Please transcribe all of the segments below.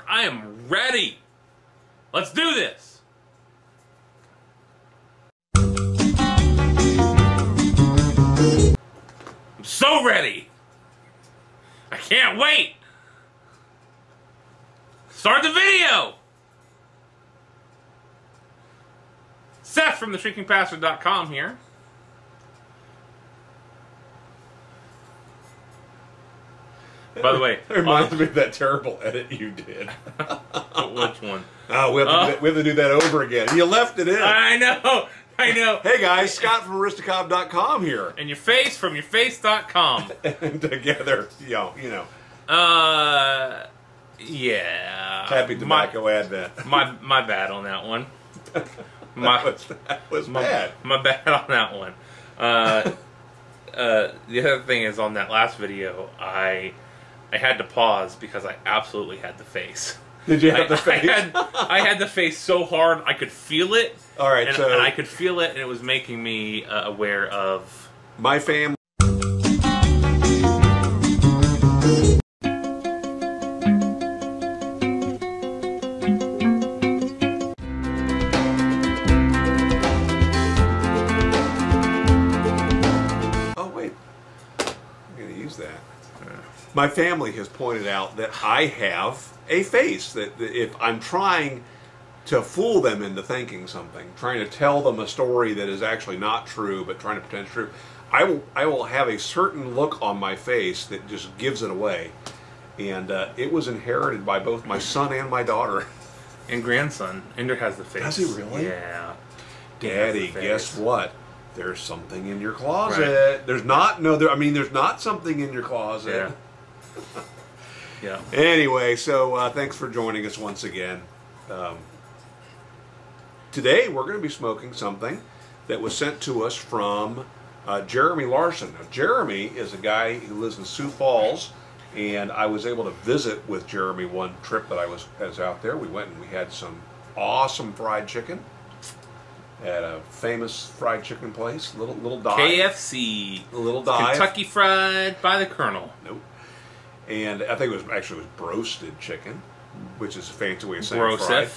I am ready. Let's do this. I'm so ready. I can't wait. Start the video. Seth from theshrinkingpastor.com here. By the way, it reminds me of that terrible edit you did. Which one? Oh, we have to do that over again. You left it in. I know. Hey guys, Scott from Aristocob.com here. And your face from yourface.com. And together, you know. Yeah. Happy Tobacco Advent. My bad on that one. That was bad. My bad on that one. The other thing is, on that last video, I had to pause because I absolutely had the face. Did you have the face? I had the face so hard I could feel it. All right, and I could feel it, and it was making me aware of my family. Oh wait, I'm going to use that. My family has pointed out that I have a face, that if I'm trying to fool them into thinking something, trying to tell them a story that is actually not true, but trying to pretend it's true, I will have a certain look on my face that just gives it away. And it was inherited by both my son and my daughter. And grandson. Ender has the face. Does he really? Yeah. Daddy, guess what? There's something in your closet. Right. There's not, there's not something in your closet. Yeah. Yeah. Anyway, so thanks for joining us once again. Today we're going to be smoking something that was sent to us from Jeremy Larsen. Now, Jeremy is a guy who lives in Sioux Falls, and I was able to visit with Jeremy one trip that I was out there. We went and we had some awesome fried chicken at a famous fried chicken place. Little dive. KFC. A little dive. Kentucky Fried by the Colonel. Nope. And I think it was broasted chicken, which is a fancy way of saying fried.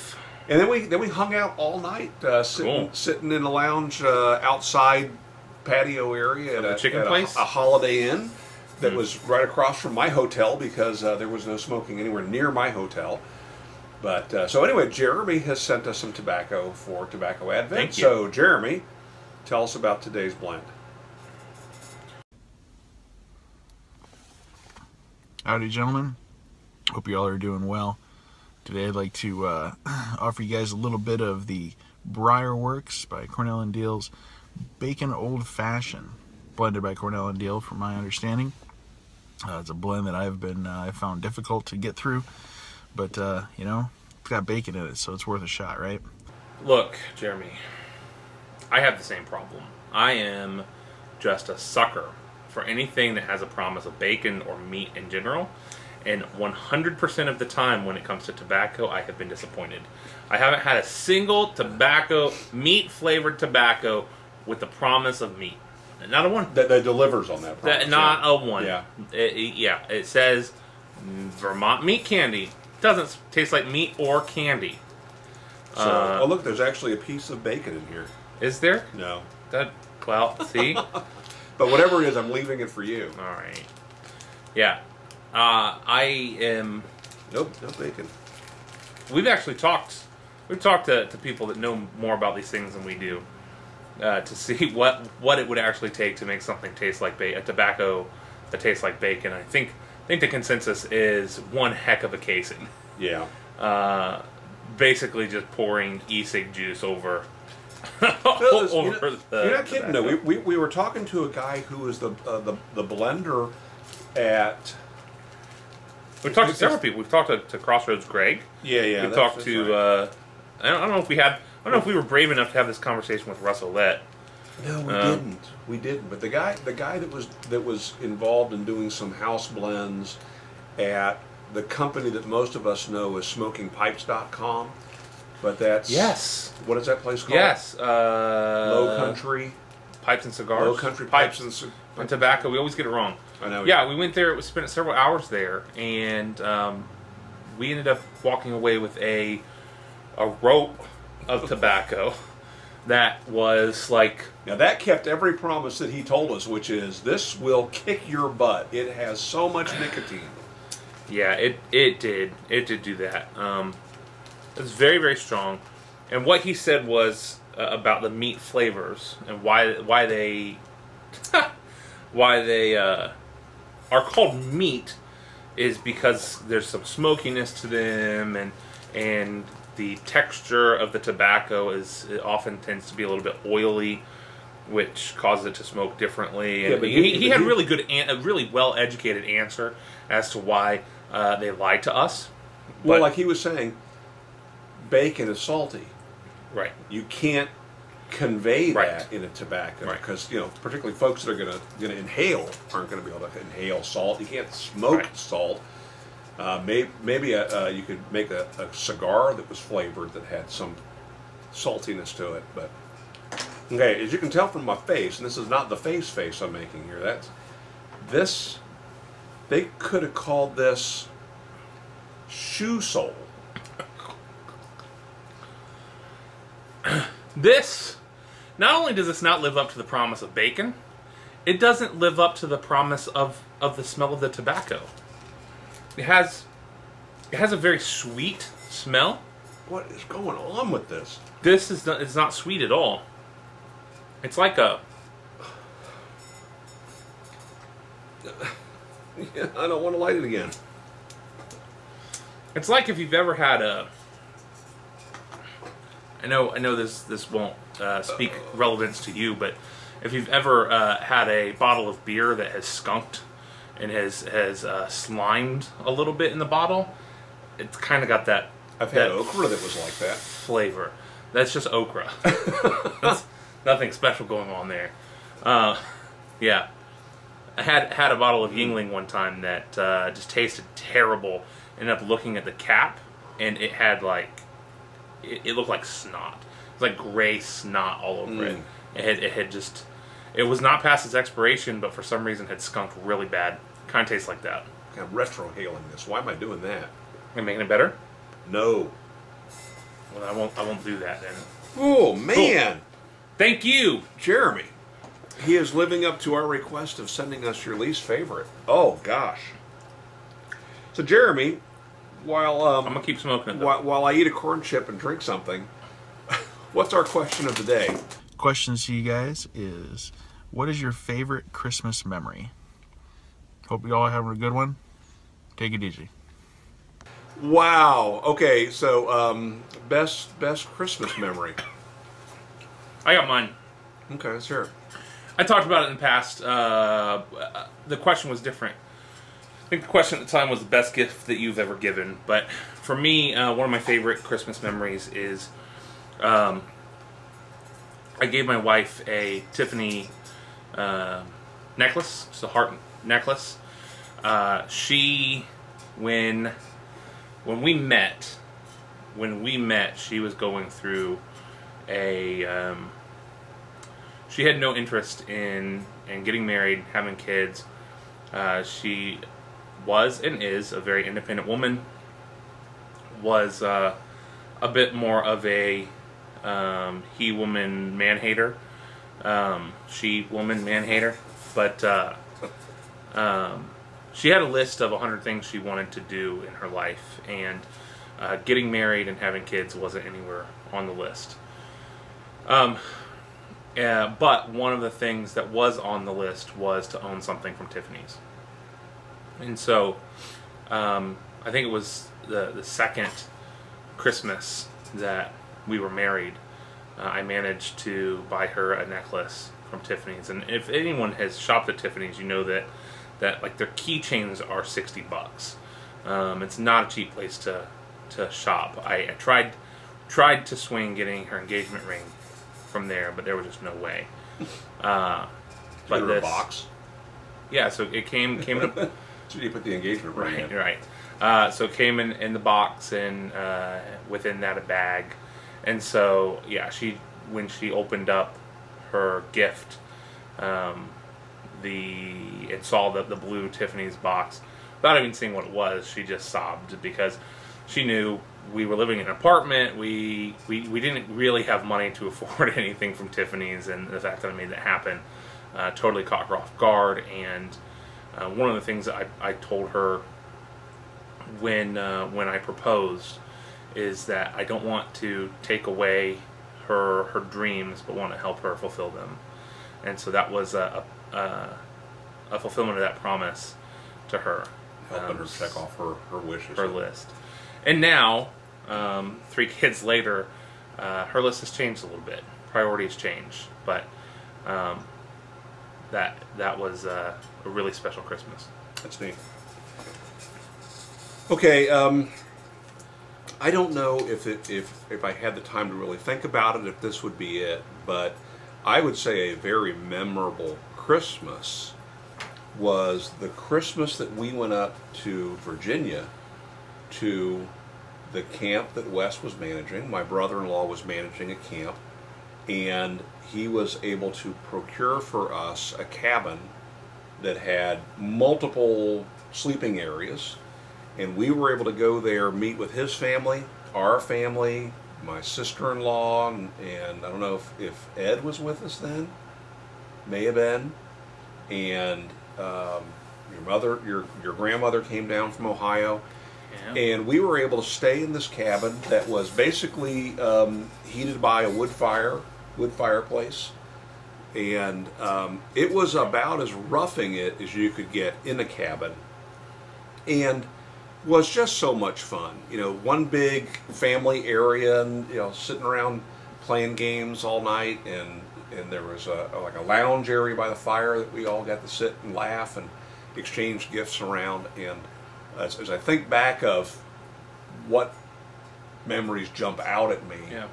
And then we hung out all night, sitting in a lounge outside patio area at a Holiday Inn that was right across from my hotel, because there was no smoking anywhere near my hotel. But so anyway, Jeremy has sent us some tobacco for Tobacco Advent. Thank you. So Jeremy, tell us about today's blend. Howdy, gentlemen. Hope you all are doing well. Today I'd like to offer you guys a little bit of the BriarWorks by Cornell & Deal's Bacon Old Fashioned, blended by Cornell & Deal, from my understanding. It's a blend that I found difficult to get through, but you know, it's got bacon in it, so it's worth a shot, right? Look, Jeremy, I have the same problem. I am just a sucker for anything that has a promise of bacon or meat in general. And 100% of the time when it comes to tobacco, I have been disappointed. I haven't had a single meat-flavored tobacco with the promise of meat. Not a one. That delivers on that promise. Not a one. Yeah. It says Vermont meat candy. Doesn't taste like meat or candy. So, oh look, there's actually a piece of bacon in here. Is there? No. Well, see? But whatever it is, I'm leaving it for you. All right. Yeah. I am... Nope, no bacon. We've actually talked... We've talked to people that know more about these things than we do, to see what it would actually take to make something taste like a tobacco that tastes like bacon. I think the consensus is one heck of a casing. Yeah. Basically just pouring e-cig juice over... You're not kidding, though. We were talking to a guy who was the blender at... We've talked to several people. We've talked to Crossroads Greg. Yeah. We've talked to... Right. I don't know if we had... I don't know if we were brave enough to have this conversation with Russ Olette. No, we didn't. We didn't. But the guy that was involved in doing some house blends at the company that most of us know as SmokingPipes.com. But that's... Yes. What is that place called? Yes. Low Country... Pipes and Cigars. Low Country Pipes and Tobacco. We always get it wrong. I know. Yeah, we went there. We spent several hours there, and we ended up walking away with a rope of tobacco that was like... Now that kept every promise that he told us, which is, this will kick your butt. It has so much nicotine. Yeah, it did. It did do that. It was very, very strong. And what he said was about the meat flavors and why they are called meat is because there's some smokiness to them, and the texture of the tobacco it often tends to be a little bit oily, which causes it to smoke differently. And he had a really well-educated answer as to why they lied to us. Well, like he was saying, bacon is salty. Right. You can't convey that in a tobacco because particularly folks that are going to inhale aren't going to be able to inhale salt. You can't smoke salt. Maybe you could make a cigar that was flavored that had some saltiness to it. But okay, as you can tell from my face, and this is not the face I'm making here. They could have called this shoe sole. This, not only does this not live up to the promise of bacon, it doesn't live up to the promise of the smell of the tobacco. It has a very sweet smell. What is going on with this? This is not sweet at all. It's like a... Yeah, I don't want to light it again. It's like if you've ever had a... I know this won't speak relevance to you, but if you've ever had a bottle of beer that has skunked and has slimed a little bit in the bottle, it's kind of got that... I've had okra that was like that. Flavor. That's just okra. That's nothing special going on there. Yeah. I had a bottle of Yingling one time that just tasted terrible. Ended up looking at the cap, and it had like... It looked like snot. It was like gray snot all over it. It had just... It was not past its expiration, but for some reason had skunked really bad. Kind of tastes like that. I'm retrohaling this. Why am I doing that? Am I making it better? No. Well, I won't do that then. Oh, man. Cool. Thank you, Jeremy. He is living up to our request of sending us your least favorite. Oh, gosh. So, Jeremy, while... I'm going to keep smoking it, though. While I eat a corn chip and drink something, what's our question of the day? Question to you guys is, what is your favorite Christmas memory? Hope you all are having a good one. Take it easy. Wow. Okay, so best Christmas memory. I got mine. Okay, let's hear it. I talked about it in the past. The question was different. I think the question at the time was the best gift that you've ever given. But for me, one of my favorite Christmas memories is I gave my wife a Tiffany necklace. It's a heart necklace. When we met, she was going through a... she had no interest in getting married, having kids. She was and is a very independent woman. Was a bit more of a he-woman, man-hater. She-woman, man-hater. But she had a list of 100 things she wanted to do in her life, and getting married and having kids wasn't anywhere on the list. But one of the things that was on the list was to own something from Tiffany's. And so I think it was the second Christmas that we were married, I managed to buy her a necklace from Tiffany's. And if anyone has shopped at Tiffany's, you know that like their keychains are $60. It's not a cheap place to shop. I tried to swing getting her engagement ring from there, but there was just no way. But this box. Yeah, so it came in So you put the engagement ring in. Right. So it came in the box, and within that a bag. And so yeah, when she opened up her gift, and saw the blue Tiffany's box, without even seeing what it was, she just sobbed because she knew we were living in an apartment. We didn't really have money to afford anything from Tiffany's, and the fact that I made that happen totally caught her off guard. And one of the things that I told her when I proposed is that I don't want to take away her dreams, but want to help her fulfill them. And so that was a fulfillment of that promise to her. Helping her check off her wishes. Her list. And now, 3 kids later, her list has changed a little bit. Priorities changed. But that was a really special Christmas. That's neat. Okay, I don't know if I had the time to really think about it, if this would be it, but I would say a very memorable Christmas was the Christmas that we went up to Virginia to the camp that Wes was managing. My brother-in-law was managing a camp, and he was able to procure for us a cabin that had multiple sleeping areas, and we were able to go there, meet with his family, our family, my sister-in-law, and I don't know if Ed was with us then, may have been, and your grandmother came down from Ohio, yeah. And we were able to stay in this cabin that was basically heated by a wood fireplace, and it was about as roughing it as you could get in a cabin, and was just so much fun. You know, one big family area, and sitting around playing games all night, and there was like a lounge area by the fire that we all got to sit and laugh and exchange gifts around. And as I think back of what memories jump out at me, yeah,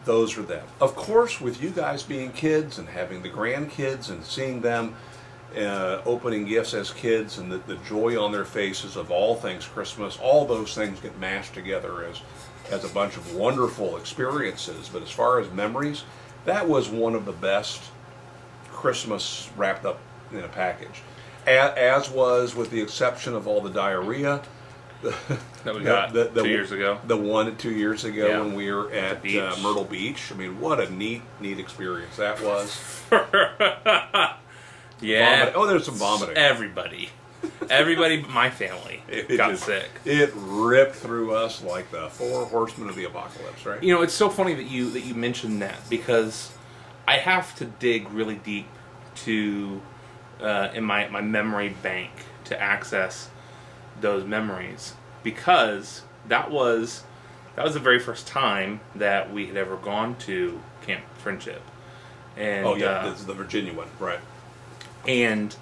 those are them. Of course, with you guys being kids and having the grandkids and seeing them opening gifts as kids, and the joy on their faces of all things Christmas, all those things get mashed together as a bunch of wonderful experiences. But as far as memories, that was one of the best Christmas wrapped up in a package. As was, with the exception of all the diarrhea that we got 2 years ago. The one 2 years ago, yeah, when we were at Myrtle Beach. I mean, what a neat experience that was. Yeah. Vomiting. Oh, there's some vomiting. Everybody but my family got sick. It ripped through us like the 4 horsemen of the apocalypse, right? You know, it's so funny that you mentioned that, because I have to dig really deep to in my memory bank to access those memories, because that was the very first time that we had ever gone to Camp Friendship. And oh yeah, this is the Virginia one, right? And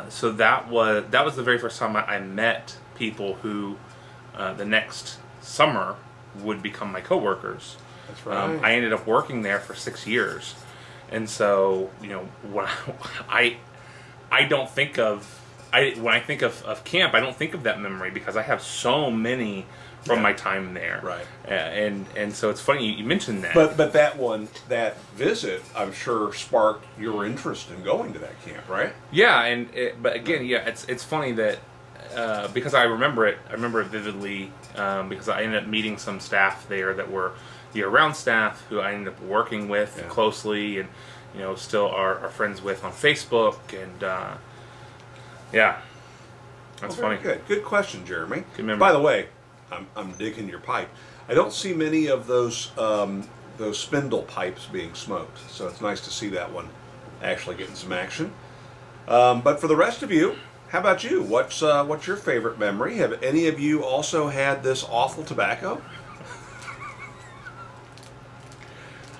so that was the very first time I met people who the next summer would become my coworkers. That's right. I ended up working there for 6 years, and so when I don't think of when I think of camp, I don't think of that memory, because I have so many from my time there. Right. And so it's funny you mentioned that. But that visit, I'm sure, sparked your interest in going to that camp, right? Yeah, but again, yeah, it's funny that because I remember it vividly, because I ended up meeting some staff there that were year-round staff who I ended up working with closely, and still are friends with on Facebook, and yeah, that's funny. Good question, Jeremy. Good memory. By the way, I'm digging your pipe. I don't see many of those spindle pipes being smoked, so it's nice to see that one actually getting some action. But for the rest of you, how about you? What's your favorite memory? Have any of you also had this awful tobacco?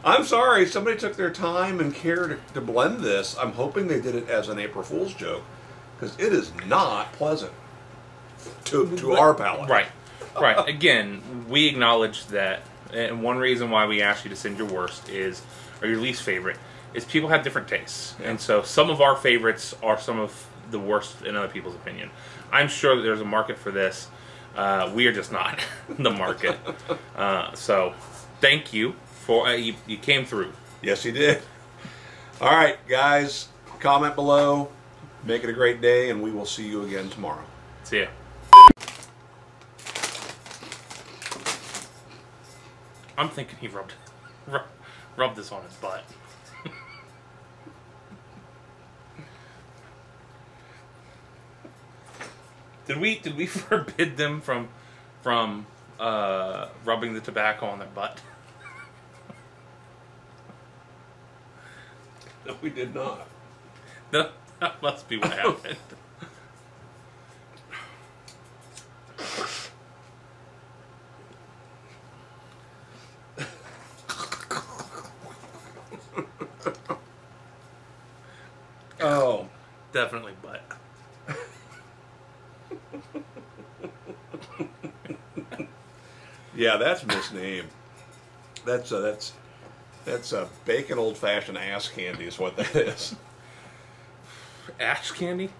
I'm sorry, somebody took their time and care to blend this. I'm hoping they did it as an April Fool's joke, because it is not pleasant to our palate. Right. Right. Again, we acknowledge that, and one reason why we ask you to send your worst or your least favorite, is people have different tastes. Yeah. And so some of our favorites are some of the worst in other people's opinion. I'm sure that there's a market for this. We are just not the market. So thank you for, you came through. Yes, you did. All right, guys, comment below. Make it a great day, and we will see you again tomorrow. See ya. I'm thinking he rubbed this on his butt. Did we forbid them from rubbing the tobacco on their butt? No, we did not. No, that must be what happened. Oh, definitely butt. Yeah, that's misnamed. That's a bacon old fashioned ass candy is what that is. Ash candy?